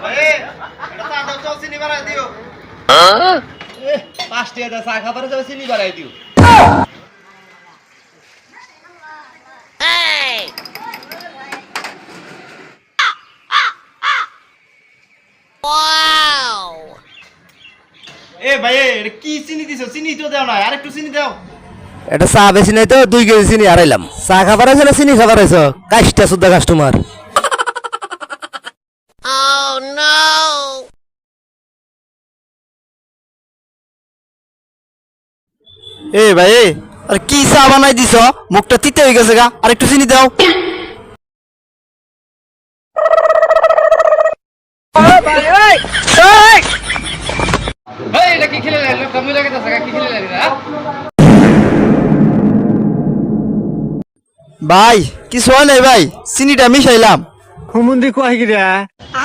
ভাই এটা চা দাও, চল চিনি বাড়াই দিও। 5 টাকা দাও, চা খাবারে যাবে, চিনি বাড়াই দিও। এ ভাই এটা কি চিনি দিছো? চিনি তো দাও না, আরেকটু চিনি দাও। এটা চা বেশি নাই তো 2 কেজি চিনি হারাইলাম। চা খাবার আছে না চিনি খাবার আছে? কাজটা শুদ্ধ কাস্টমার। এ ভাই আর কি চা বানাই দিছ? মুখটা তিতে হয়ে গেছে গা, আর একটু চিনি দাও। এই এটা কি খেলে লাগে? কম লাগে তো কি খেলে লাগে না? ভাই কিছু হয় নাই ভাই, চিনিটা মিশাইলাম। হুমুন্দি কয় কি রে